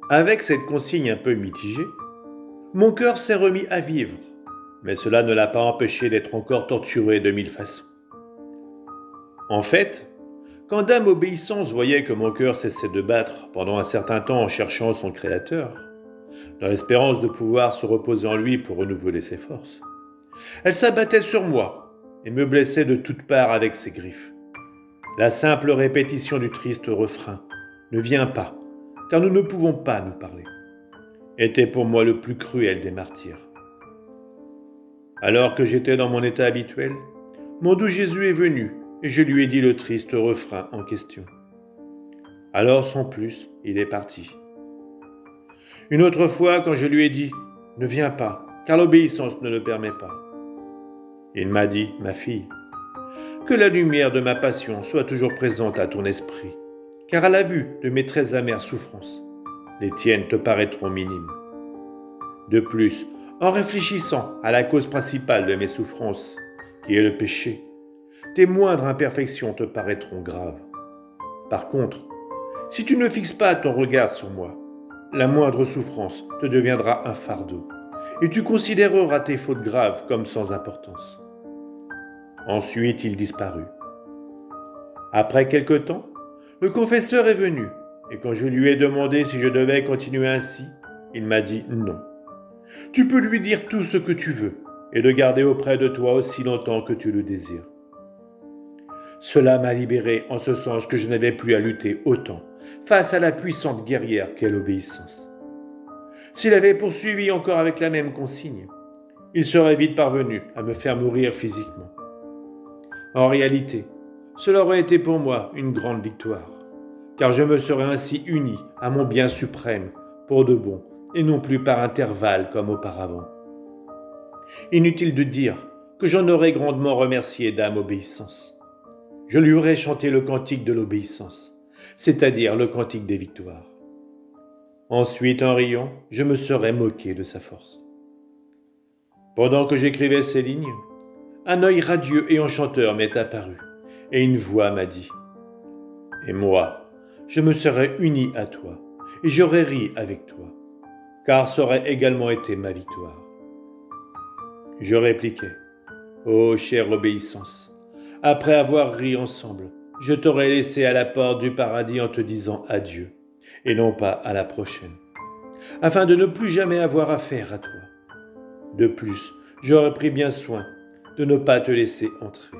Avec cette consigne un peu mitigée, mon cœur s'est remis à vivre, mais cela ne l'a pas empêché d'être encore torturé de mille façons. En fait, quand Dame Obéissance voyait que mon cœur cessait de battre pendant un certain temps en cherchant son Créateur, dans l'espérance de pouvoir se reposer en lui pour renouveler ses forces, elle s'abattait sur moi et me blessait de toutes parts avec ses griffes. La simple répétition du triste refrain « Ne viens pas, car nous ne pouvons pas nous parler » était pour moi le plus cruel des martyrs. Alors que j'étais dans mon état habituel, mon doux Jésus est venu et je lui ai dit le triste refrain en question. Alors sans plus, il est parti. Une autre fois, quand je lui ai dit « Ne viens pas, car l'obéissance ne le permet pas », il m'a dit « Ma fille, que la lumière de ma passion soit toujours présente à ton esprit, car à la vue de mes très amères souffrances, les tiennes te paraîtront minimes. De plus, en réfléchissant à la cause principale de mes souffrances, qui est le péché, tes moindres imperfections te paraîtront graves. Par contre, si tu ne fixes pas ton regard sur moi, la moindre souffrance te deviendra un fardeau, et tu considéreras tes fautes graves comme sans importance. » Ensuite, il disparut. Après quelque temps, le confesseur est venu, et quand je lui ai demandé si je devais continuer ainsi, il m'a dit non. Tu peux lui dire tout ce que tu veux, et le garder auprès de toi aussi longtemps que tu le désires. Cela m'a libéré en ce sens que je n'avais plus à lutter autant face à la puissante guerrière qu'est l'obéissance. S'il avait poursuivi encore avec la même consigne, il serait vite parvenu à me faire mourir physiquement. En réalité, cela aurait été pour moi une grande victoire, car je me serais ainsi uni à mon bien suprême pour de bon, et non plus par intervalles comme auparavant. Inutile de dire que j'en aurais grandement remercié Dame Obéissance. Je lui aurais chanté le cantique de l'obéissance, c'est-à-dire le cantique des victoires. Ensuite, en riant, je me serais moqué de sa force. Pendant que j'écrivais ces lignes, un œil radieux et enchanteur m'est apparu, et une voix m'a dit « Et moi, je me serais uni à toi, et j'aurais ri avec toi, car ça aurait également été ma victoire. » Je répliquai « Ô chère obéissance, après avoir ri ensemble, je t'aurais laissé à la porte du paradis en te disant adieu, et non pas à la prochaine, afin de ne plus jamais avoir affaire à toi. De plus, j'aurais pris bien soin de ne pas te laisser entrer.